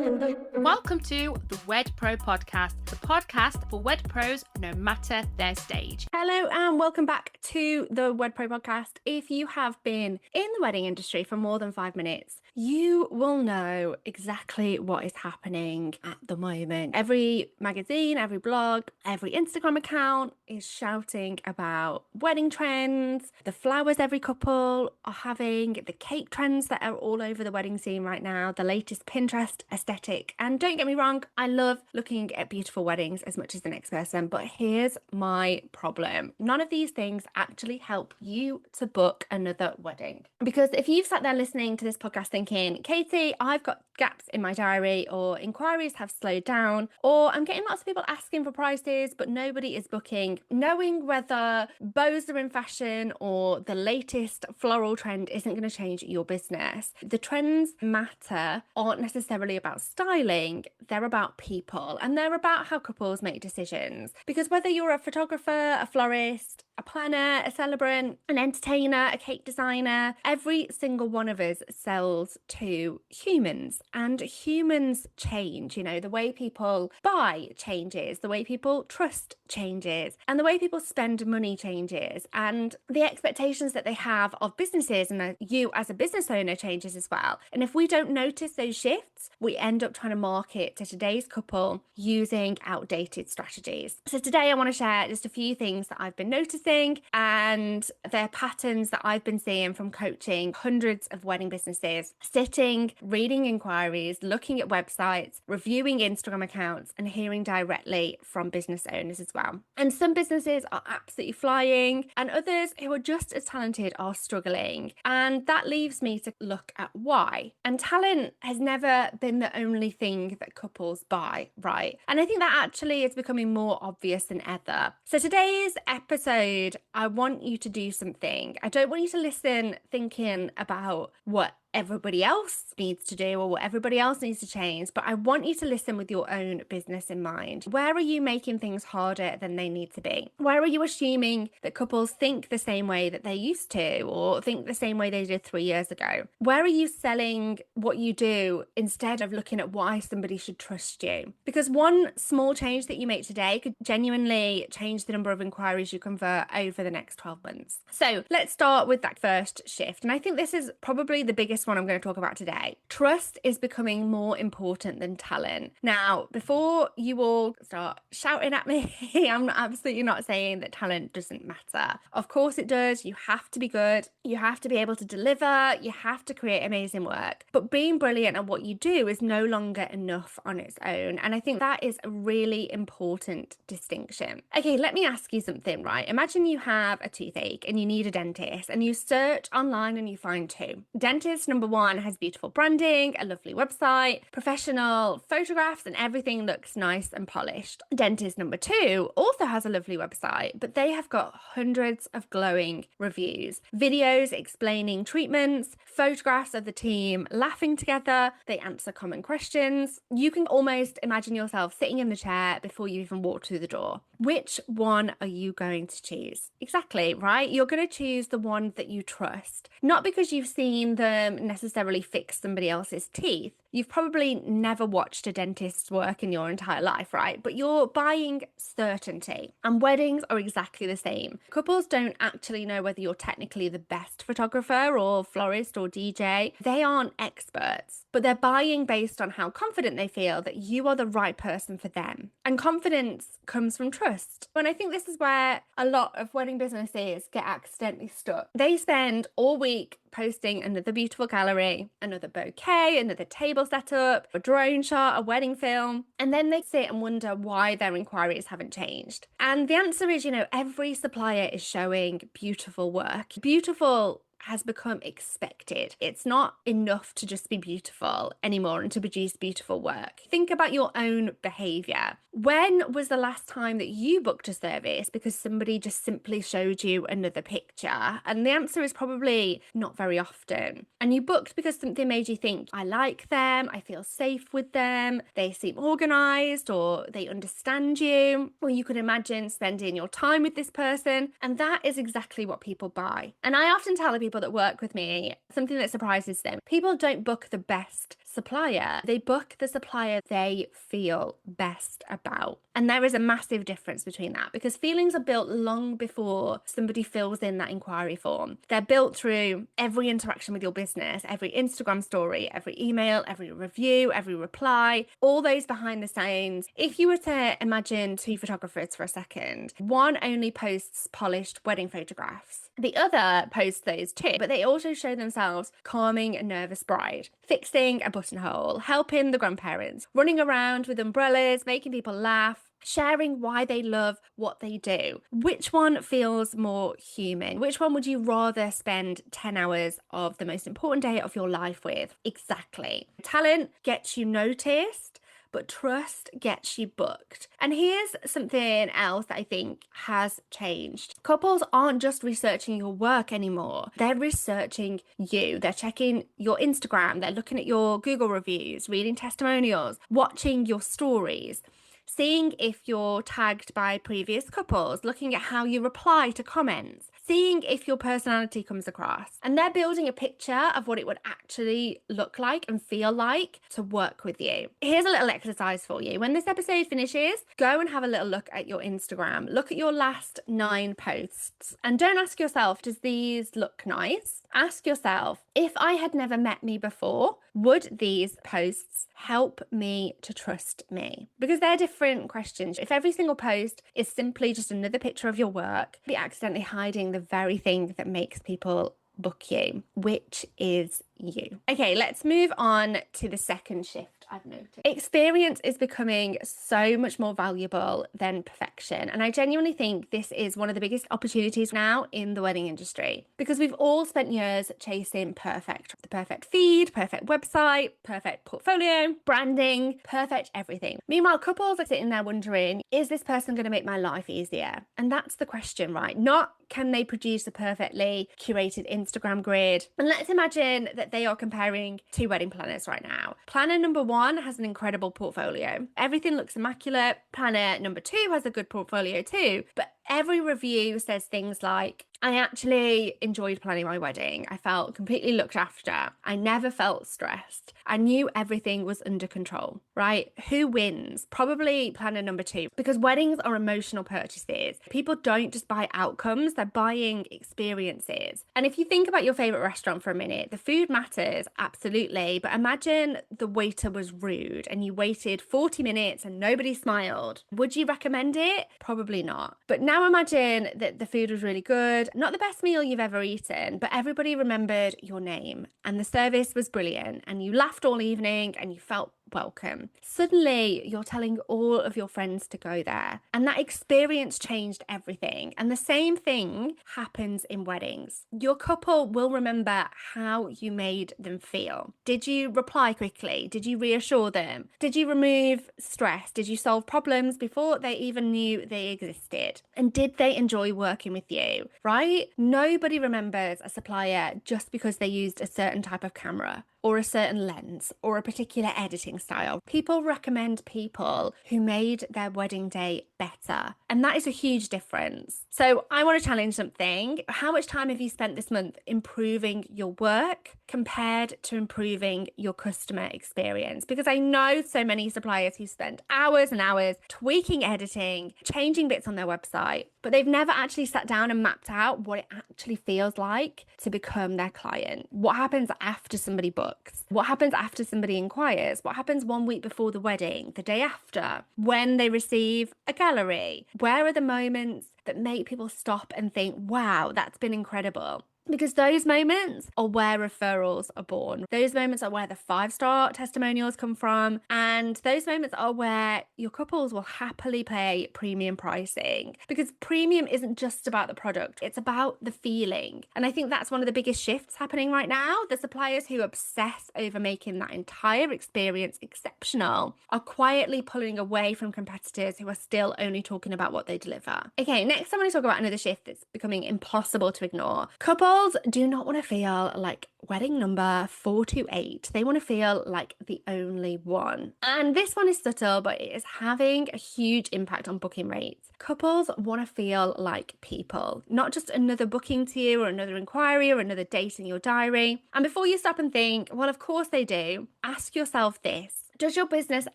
Welcome to the WedPro Podcast, the podcast for WedPros no matter their stage. Hello and welcome back to the WedPro Podcast. If you have been in the wedding industry for more than 5 minutes, you will know exactly what is happening at the moment. Every magazine, every blog, every Instagram account is shouting about wedding trends, the flowers every couple are having, the cake trends that are all over the wedding scene right now, the latest Pinterest aesthetic. And don't get me wrong, I love looking at beautiful weddings as much as the next person, but here's my problem. None of these things actually help you to book another wedding. Because if you've sat there listening to this podcast thinking, Katie, I've got gaps in my diary, or inquiries have slowed down, or I'm getting lots of people asking for prices, but nobody is booking, knowing whether bows are in fashion or the latest floral trend isn't going to change your business. The trends matter aren't necessarily about styling, they're about people, and they're about how couples make decisions. Because whether you're a photographer, a florist, a planner, a celebrant, an entertainer, a cake designer, every single one of us sells to humans, and humans change. You know, the way people buy changes, the way people trust changes, and the way people spend money changes, and the expectations that they have of businesses and you as a business owner changes as well. And if we don't notice those shifts, we end up trying to market to today's couple using outdated strategies. So today I want to share just a few things that I've been noticing, and they're patterns that I've been seeing from coaching hundreds of wedding businesses, sitting, reading inquiries, looking at websites, reviewing Instagram accounts, and hearing directly from business owners as well. And some businesses are absolutely flying, and others who are just as talented are struggling. And that leaves me to look at why. And talent has never been the only thing that couples buy, right? And I think that actually is becoming more obvious than ever. So today's episode, I want you to do something. I don't want you to listen thinking about what everybody else needs to do or what everybody else needs to change, but I want you to listen with your own business in mind. Where are you making things harder than they need to be? Where are you assuming that couples think the same way that they used to, or think the same way they did 3 years ago? Where are you selling what you do instead of looking at why somebody should trust you? Because one small change that you make today could genuinely change the number of inquiries you convert over the next 12 months. So let's start with that first shift. And I think this is probably the biggest one I'm going to talk about today. Trust is becoming more important than talent. Now, before you all start shouting at me, I'm absolutely not saying that talent doesn't matter. Of course it does. You have to be good. You have to be able to deliver. You have to create amazing work. But being brilliant at what you do is no longer enough on its own. And I think that is a really important distinction. Okay, let me ask you something, right? Imagine you have a toothache and you need a dentist, and you search online and you find two. Dentist number one has beautiful branding, a lovely website, professional photographs, and everything looks nice and polished. Dentist number two also has a lovely website, but they have got hundreds of glowing reviews, videos explaining treatments, photographs of the team laughing together. They answer common questions. You can almost imagine yourself sitting in the chair before you even walk through the door. Which one are you going to choose? Exactly, right? You're going to choose the one that you trust, not because you've seen them necessarily fix somebody else's teeth. You've probably never watched a dentist's work in your entire life, right? But you're buying certainty. And weddings are exactly the same. Couples don't actually know whether you're technically the best photographer or florist or DJ. They aren't experts, but they're buying based on how confident they feel that you are the right person for them. And confidence comes from trust. And I think this is where a lot of wedding businesses get accidentally stuck. They spend all week posting another beautiful gallery, another bouquet, another table setup, a drone shot, a wedding film, and then they sit and wonder why their inquiries haven't changed. And the answer is, every supplier is showing beautiful work. Beautiful has become expected. It's not enough to just be beautiful anymore and to produce beautiful work. Think about your own behavior. When was the last time that you booked a service because somebody just simply showed you another picture? And the answer is probably not very often. And you booked because something made you think, I like them, I feel safe with them, they seem organized, or they understand you, or you could imagine spending your time with this person. And that is exactly what people buy. And I often tell people, people that work with me, something that surprises them. People don't book the best supplier. They book the supplier they feel best about. And there is a massive difference between that, because feelings are built long before somebody fills in that inquiry form. They're built through every interaction with your business, every Instagram story, every email, every review, every reply, all those behind the scenes. If you were to imagine two photographers for a second, one only posts polished wedding photographs. The other posts those too, but they also show themselves calming a nervous bride, fixing a buttonhole, helping the grandparents, running around with umbrellas, making people laugh, sharing why they love what they do. Which one feels more human? Which one would you rather spend 10 hours of the most important day of your life with? Exactly. Talent gets you noticed, but trust gets you booked. And here's something else that I think has changed. Couples aren't just researching your work anymore. They're researching you. They're checking your Instagram. They're looking at your Google reviews, reading testimonials, watching your stories, seeing if you're tagged by previous couples, looking at how you reply to comments, seeing if your personality comes across. And they're building a picture of what it would actually look like and feel like to work with you. Here's a little exercise for you. When this episode finishes, go and have a little look at your Instagram. Look at your last 9 posts. And don't ask yourself, does these look nice? Ask yourself, if I had never met me before, would these posts help me to trust me? Because they're different questions. If every single post is simply just another picture of your work, you'll be accidentally hiding the very thing that makes people book you, which is you. Okay, let's move on to the second shift I've noticed. Experience is becoming so much more valuable than perfection. And I genuinely think this is one of the biggest opportunities now in the wedding industry, because we've all spent years chasing the perfect feed, perfect website, perfect portfolio, branding, perfect everything. Meanwhile, couples are sitting there wondering, is this person going to make my life easier? And that's the question, right? Not can they produce a perfectly curated Instagram grid? And let's imagine that they are comparing 2 wedding planners right now. Planner number 1 has an incredible portfolio. Everything looks immaculate. Planner number 2 has a good portfolio too, but every review says things like, I actually enjoyed planning my wedding. I felt completely looked after. I never felt stressed. I knew everything was under control, right? Who wins? Probably planner number 2, because weddings are emotional purchases. People don't just buy outcomes, they're buying experiences. And if you think about your favorite restaurant for a minute, the food matters, absolutely. But imagine the waiter was rude and you waited 40 minutes and nobody smiled. Would you recommend it? Probably not. But now imagine that the food was really good. Not the best meal you've ever eaten, but everybody remembered your name and the service was brilliant and you laughed all evening and you felt welcome. Suddenly, you're telling all of your friends to go there, and that experience changed everything. And the same thing happens in weddings. Your couple will remember how you made them feel. Did you reply quickly? Did you reassure them? Did you remove stress? Did you solve problems before they even knew they existed? And did they enjoy working with you, right? Nobody remembers a supplier just because they used a certain type of camera or a certain lens or a particular editing style. People recommend people who made their wedding day better. And that is a huge difference. So I want to challenge something. How much time have you spent this month improving your work compared to improving your customer experience? Because I know so many suppliers who spend hours and hours tweaking editing, changing bits on their website, but they've never actually sat down and mapped out what it actually feels like to become their client. What happens after somebody books? What happens after somebody inquires? What happens 1 week before the wedding, the day after, when they receive a gallery? Where are the moments that make people stop and think, wow, that's been incredible? Because those moments are where referrals are born. Those moments are where the 5-star testimonials come from. And those moments are where your couples will happily pay premium pricing. Because premium isn't just about the product, it's about the feeling. And I think that's one of the biggest shifts happening right now. The suppliers who obsess over making that entire experience exceptional are quietly pulling away from competitors who are still only talking about what they deliver. Okay, next I want to talk about another shift that's becoming impossible to ignore. Couples Couples do not want to feel like wedding number 428. They want to feel like the only one. And this one is subtle, but it is having a huge impact on booking rates. Couples want to feel like people, not just another booking to you or another inquiry or another date in your diary. And before you stop and think, well, of course they do, ask yourself this. Does your business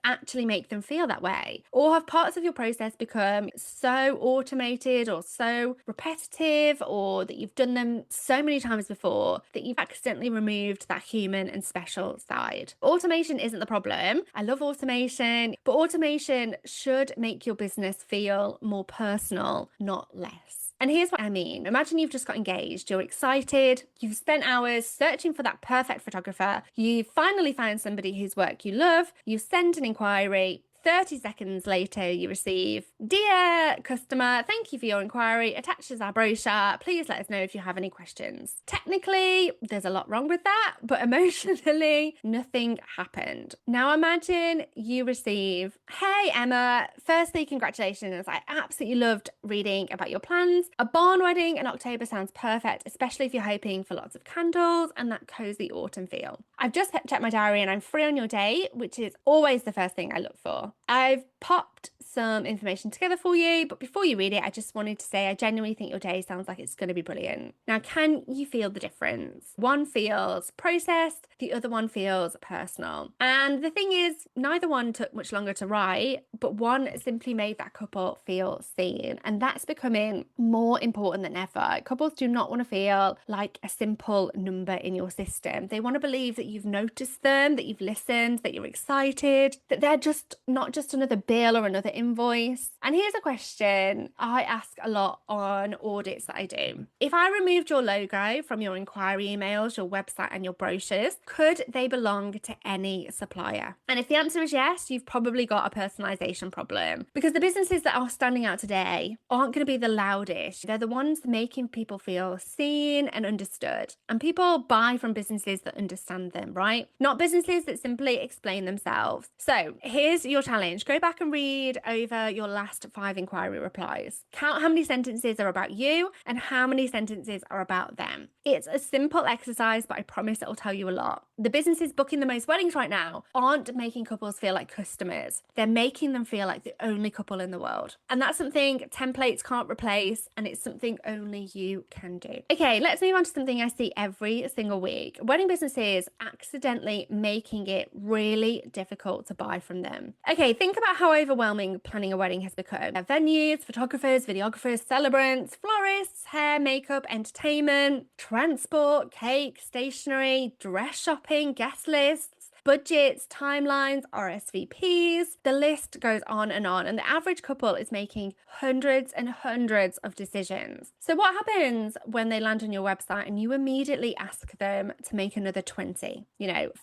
actually make them feel that way? Or have parts of your process become so automated or so repetitive, or that you've done them so many times before that you've accidentally removed that human and special side? Automation isn't the problem. I love automation, but automation should make your business feel more personal, not less. And here's what I mean. Imagine you've just got engaged, you're excited, you've spent hours searching for that perfect photographer, you've finally found somebody whose work you love, you send an inquiry, 30 seconds later, you receive, "Dear customer, thank you for your inquiry. Attached is our brochure. Please let us know if you have any questions." Technically, there's a lot wrong with that, but emotionally, nothing happened. Now imagine you receive, "Hey Emma, firstly, congratulations. I absolutely loved reading about your plans. A barn wedding in October sounds perfect, especially if you're hoping for lots of candles and that cozy autumn feel. I've just checked my diary and I'm free on your day," which is always the first thing I look for. "I've popped some information together for you, but before you read it, I just wanted to say I genuinely think your day sounds like it's going to be brilliant." Now, can you feel the difference? One feels processed, the other one feels personal. And the thing is, neither one took much longer to write, but one simply made that couple feel seen. And that's becoming more important than ever. Couples do not want to feel like a simple number in your system. They want to believe that you've noticed them, that you've listened, that you're excited, that they're just not just another bill or another invoice. And here's a question I ask a lot on audits that I do. If I removed your logo from your inquiry emails, your website and your brochures, could they belong to any supplier? And if the answer is yes, you've probably got a personalisation problem, because the businesses that are standing out today aren't going to be the loudest. They're the ones making people feel seen and understood. And people buy from businesses that understand them, right? Not businesses that simply explain themselves. So here's your challenge. Go back and read over your last 5 inquiry replies. Count how many sentences are about you and how many sentences are about them. It's a simple exercise, but I promise it'll tell you a lot. The businesses booking the most weddings right now aren't making couples feel like customers. They're making them feel like the only couple in the world. And that's something templates can't replace, and it's something only you can do. Okay, let's move on to something I see every single week. Wedding businesses accidentally making it really difficult to buy from them. Okay, think about how overwhelming planning a wedding has become. Venues, photographers, videographers, celebrants, florists, hair, makeup, entertainment, transport, cake, stationery, dress shopping, guest lists, budgets, timelines, RSVPs. The list goes on. And the average couple is making hundreds and hundreds of decisions. So what happens when they land on your website and you immediately ask them to make another 20?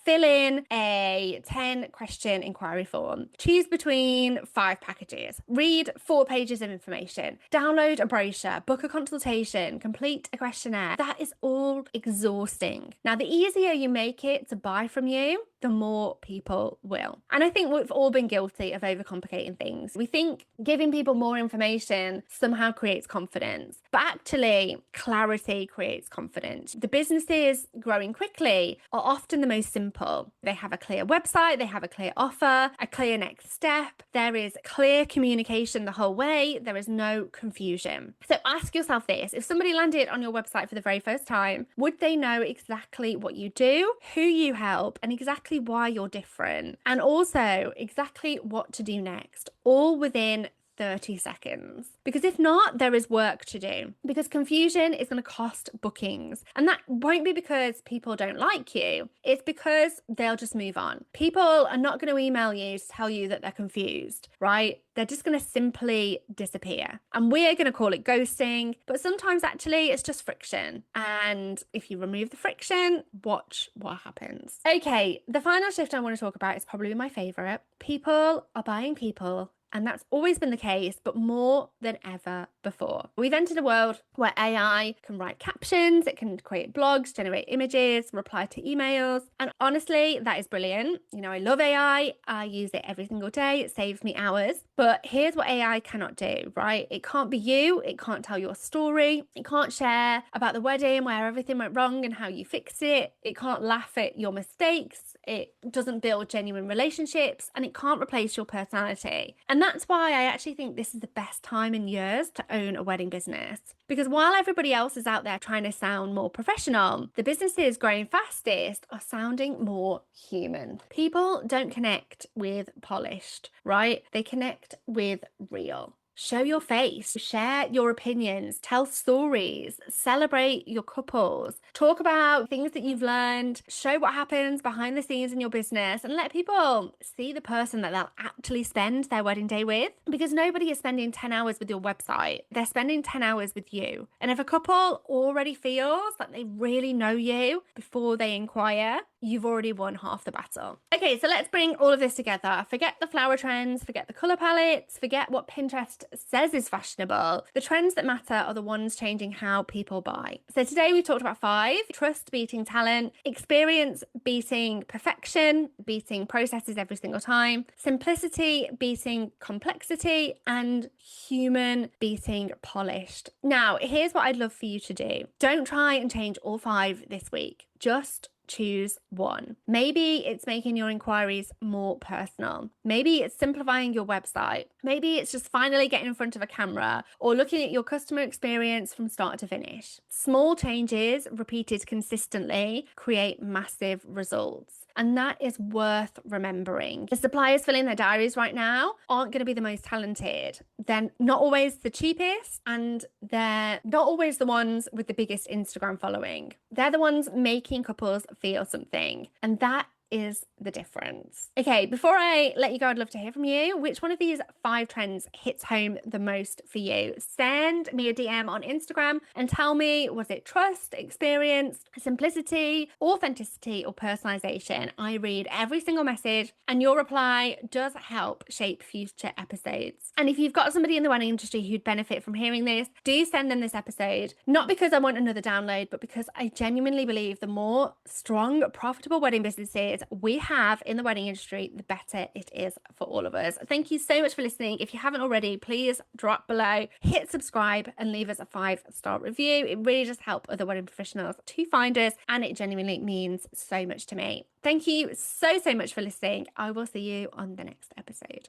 Fill in a 10-question inquiry form, choose between 5 packages, read 4 pages of information, download a brochure, book a consultation, complete a questionnaire. That is all exhausting. Now, the easier you make it to buy from you, the more people will. And I think we've all been guilty of overcomplicating things. We think giving people more information somehow creates confidence, but actually clarity creates confidence. The businesses growing quickly are often the most simple. They have a clear website, they have a clear offer, a clear next step. There is clear communication the whole way. There is no confusion. So ask yourself this: if somebody landed on your website for the very first time, would they know exactly what you do, who you help, and exactly why you're different, and also exactly what to do next, all within 30 seconds? Because if not, there is work to do, because confusion is going to cost bookings. And that won't be because people don't like you. It's because they'll just move on. People are not going to email you to tell you that they're confused, right? They're just going to simply disappear. And we're going to call it ghosting, but sometimes actually it's just friction. And if you remove the friction, watch what happens. Okay, the final shift I want to talk about is probably my favorite. People are buying people And that's always been the case, but more than ever before. We've entered a world where AI can write captions, it can create blogs, generate images, reply to emails. And honestly, that is brilliant. I love AI. I use it every single day. It saves me hours. But here's what AI cannot do, right? It can't be you. It can't tell your story. It can't share about the wedding where everything went wrong and how you fixed it. It can't laugh at your mistakes. It doesn't build genuine relationships, and it can't replace your personality. And that's why I actually think this is the best time in years to own a wedding business. Because while everybody else is out there trying to sound more professional, the businesses growing fastest are sounding more human. People don't connect with polished, right? They connect with real. Show your face, share your opinions, tell stories, celebrate your couples, talk about things that you've learned, show what happens behind the scenes in your business, and let people see the person that they'll actually spend their wedding day with. Because nobody is spending 10 hours with your website, they're spending 10 hours with you. And if a couple already feels that they really know you before they inquire, you've already won half the battle. Okay, so let's bring all of this together. Forget the flower trends, forget the color palettes, forget what Pinterest says is fashionable. The trends that matter are the ones changing how people buy. So today we've talked about 5: trust beating talent, experience beating perfection, beating processes every single time, simplicity beating complexity, and human beating polished. Now, here's what I'd love for you to do. Don't try and change all 5 this week. Just choose one. Maybe it's making your inquiries more personal. Maybe it's simplifying your website. Maybe it's just finally getting in front of a camera or looking at your customer experience from start to finish. Small changes repeated consistently create massive results. And that is worth remembering. The suppliers filling their diaries right now aren't going to be the most talented. They're not always the cheapest, and they're not always the ones with the biggest Instagram following. They're the ones making couples feel something. And that is the difference. Okay, before I let you go, I'd love to hear from you. Which one of these 5 trends hits home the most for you? Send me a DM on Instagram and tell me, was it trust, experience, simplicity, authenticity, or personalization? I read every single message, and your reply does help shape future episodes. And if you've got somebody in the wedding industry who'd benefit from hearing this, do send them this episode. Not because I want another download, but because I genuinely believe the more strong, profitable wedding businesses we have in the wedding industry, the better it is for all of us. Thank you so much for listening. If you haven't already, please drop below, hit subscribe, and leave us a 5-star review. It really does help other wedding professionals to find us, and it genuinely means so much to me. Thank you so much for listening. I will see you on the next episode.